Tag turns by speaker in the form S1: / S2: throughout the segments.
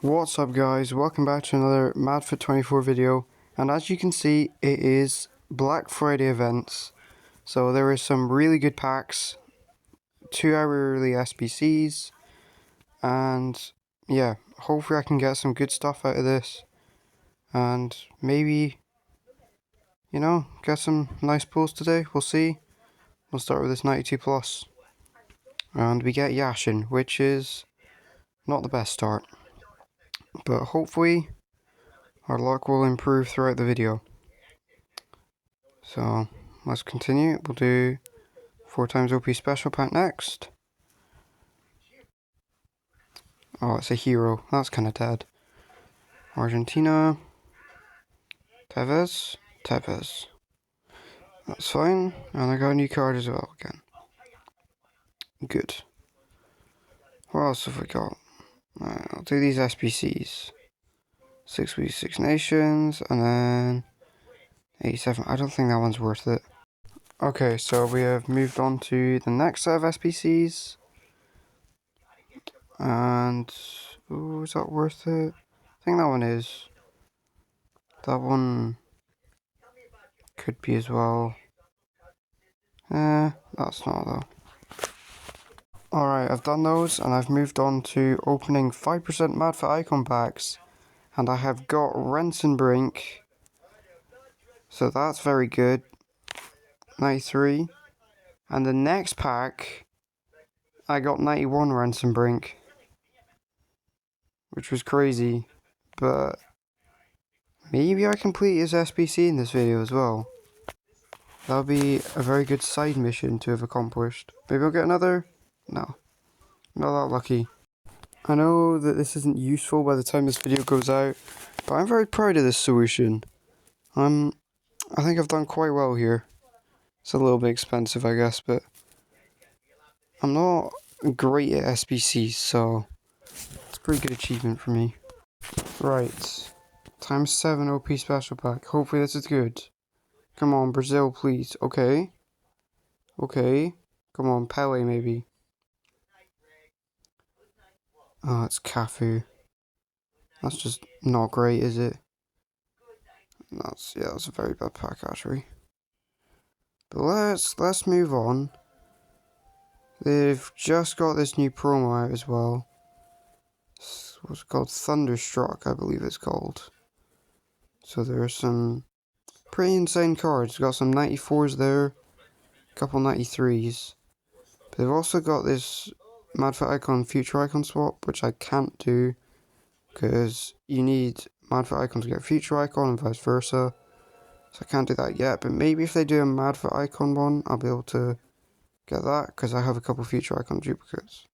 S1: What's up guys, welcome back to another Madfut 24 video, and as you can see it is Black Friday events, so there is some really good packs, 2-hour early SBCs, and yeah, hopefully I can get some good stuff out of this, and maybe, get some nice pulls today. We'll see. We'll start with this 92 plus, and we get Yashin, which is not the best start, but hopefully our luck will improve throughout the video. So let's continue. We'll do 4x OP special pack next. Oh, it's a hero. That's kind of dead. Argentina. Tevez. That's fine. And I got a new card as well again. Good. What else have we got? I'll do these SBCs. 6 weeks, 6 nations, and then 87. I don't think that one's worth it. Okay, so we have moved on to the next set of SBCs. And, ooh, is that worth it? I think that one is. That one could be as well. That's not though. Alright, I've done those and I've moved on to opening 5% Madfut icon packs. And I have got Brink. So that's very good. 93. And the next pack, I got 91 Brink. Which was crazy. But maybe I complete his SBC in this video as well. That would be a very good side mission to have accomplished. Maybe I'll get another? No. Not that lucky. I know that this isn't useful by the time this video goes out, but I'm very proud of this solution. I think I've done quite well here. It's a little bit expensive, I guess, but I'm not great at SBCs, so it's a pretty good achievement for me. Right. Times 7 OP special pack. Hopefully this is good. Come on, Brazil, please. Okay. Come on, Pele, maybe. Oh, it's Cafu. That's just not great, is it? That's a very bad pack, actually. But let's move on. They've just got this new promo out as well. What's it called? Thunderstruck, I believe it's called. So there are some pretty insane cards. Got some 94s there, a couple 93s. But they've also got this Madfut icon future icon swap, which I can't do because you need Madfut icon to get future icon and vice versa. So I can't do that yet, but maybe if they do a Madfut icon one, I'll be able to get that because I have a couple future icon duplicates.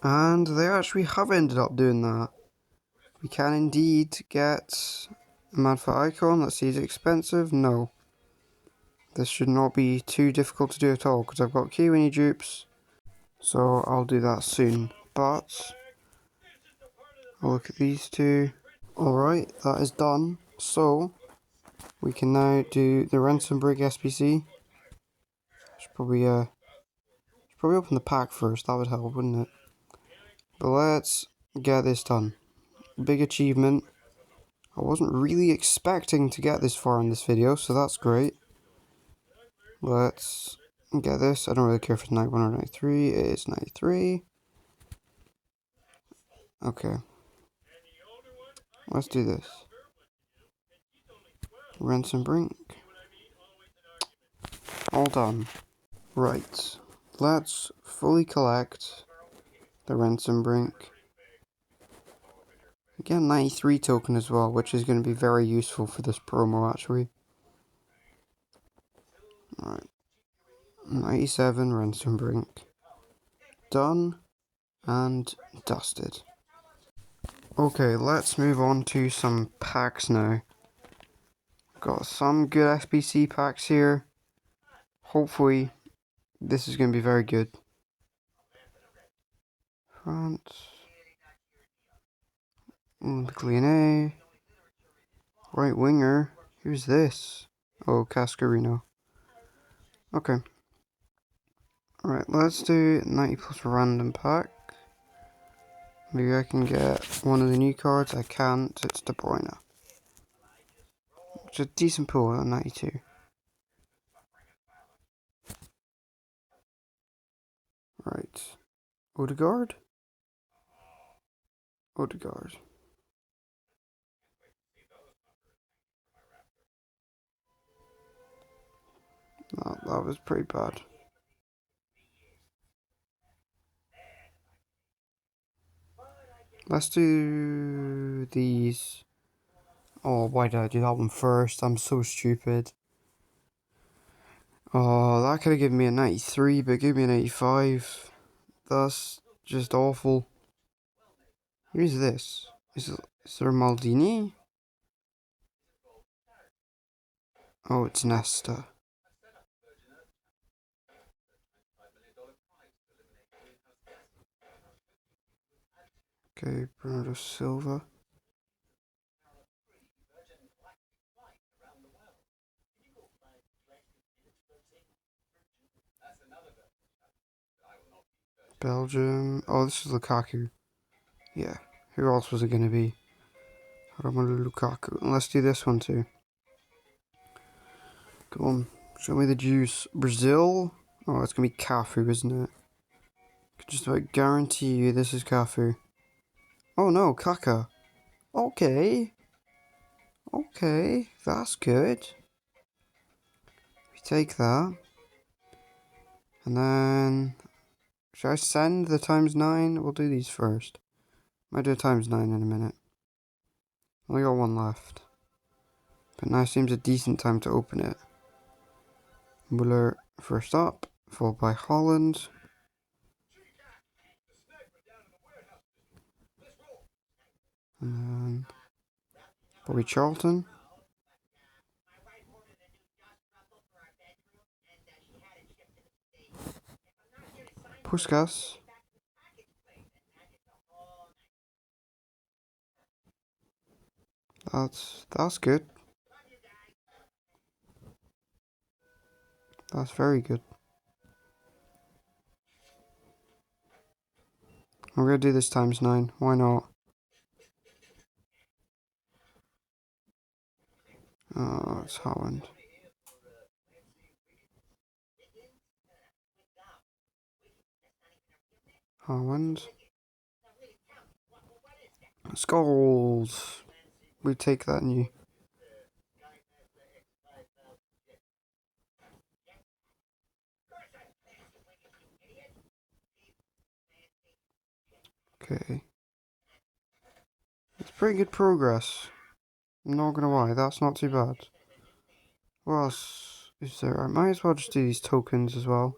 S1: And they actually have ended up doing that. We can indeed get a Madfut icon. Let's see, is it expensive? No. This should not be too difficult to do at all because I've got Kiwi dupes. So I'll do that soon. But I'll look at these two. Alright, that is done. So we can now do the Brig SBC. Should probably open the pack first, that would help, wouldn't it? But let's get this done. Big achievement. I wasn't really expecting to get this far in this video, so that's great. Let's get this. I don't really care if it's 91 or 93. It is 93. Okay. Let's do this. Brink. All done. Right. Let's fully collect the Brink. Get a 93 token as well, which is going to be very useful for this promo actually. Alright. 97 Brink. Done and dusted. Okay, let's move on to some packs now. Got some good SBC packs here. Hopefully this is going to be very good. France. Olympic Lyonnais. Right winger. Who's this? Oh, Cascarino. Okay. Alright, let's do 90 plus random pack. Maybe I can get one of the new cards. I can't. It's De Bruyne. It's a decent pool at 92. Right. Odegaard? Odegaard. No, that was pretty bad. Let's do these. Oh, why did I do that one first? I'm so stupid. Oh, that could have given me a 93, but gave me an 85. That's just awful. Who's this? Is there Maldini? Oh, it's Nesta. Okay, Bernardo Silva. Belgium. Oh, this is Lukaku. Yeah. Who else was it going to be? Romelu Lukaku. And let's do this one too. Come on. Show me the juice. Brazil. Oh, it's going to be Cafu, isn't it? I can just about guarantee you this is Cafu. Oh no, Kaka. Okay. Okay. That's good. We take that. And then... should I send the ×9? We'll do these first. Might do a ×9 in a minute. Only got one left. But now seems a decent time to open it. Muller first up, followed by Holland. And then Bobby Charlton. Puskas. That's good. That's very good. I'm gonna do this ×9. Why not? Oh, it's Holland. Holland. Skulls. We take that new. Okay. It's pretty good progress. I'm not gonna lie, that's not too bad. What else is there? I might as well just do these tokens as well.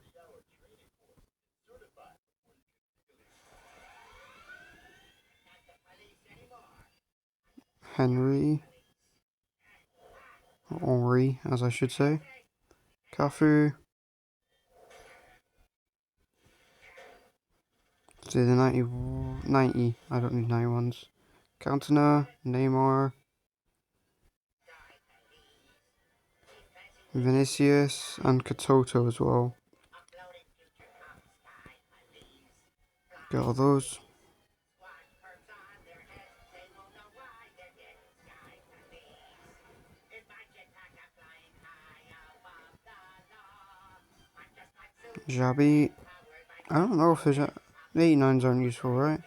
S1: Henry. Henri, as I should say. Cafu. Let's do the 90. I don't need 91s. Cantona, Neymar. Vinicius and Katoto as well. Get all those. Jabi. I don't know if there's... the 89s aren't useful, right?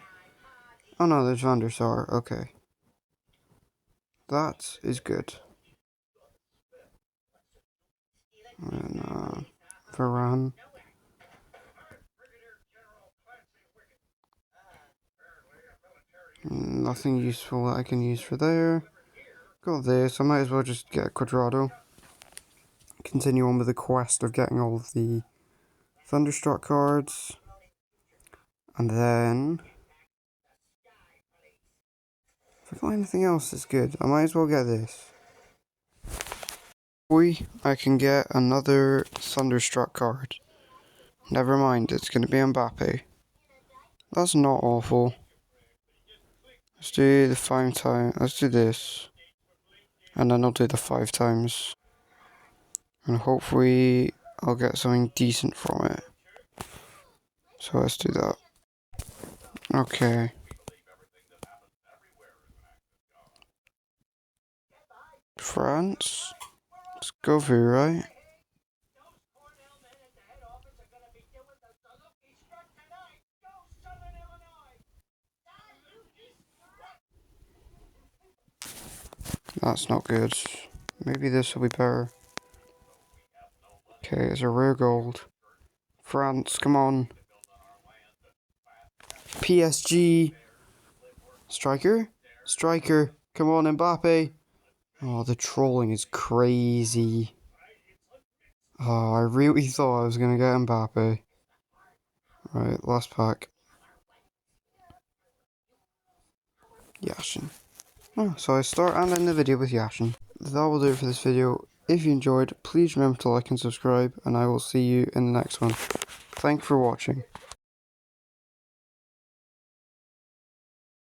S1: Oh no, there's Van der Sar. Okay. That is good. And Varane. Nothing useful that I can use for there. Got this. I might as well just get Quadrado. Continue on with the quest of getting all of the Thunderstruck cards. And then... if I got anything else that's good, I might as well get this. I can get another Thunderstruck card. Never mind, it's going to be Mbappe. That's not awful. Let's do the 5 times. Let's do this. And then I'll do the 5 times. And hopefully I'll get something decent from it. So let's do that. Okay. France. Let's go through, right? That's not good. Maybe this will be better. Okay, it's a rare gold. France, come on. PSG. Striker? Striker. Come on, Mbappe. Oh, the trolling is crazy. Oh, I really thought I was going to get Mbappe. Right, last pack. Yashin. Oh, so I start and end the video with Yashin. That will do it for this video. If you enjoyed, please remember to like and subscribe, and I will see you in the next one. Thanks for watching.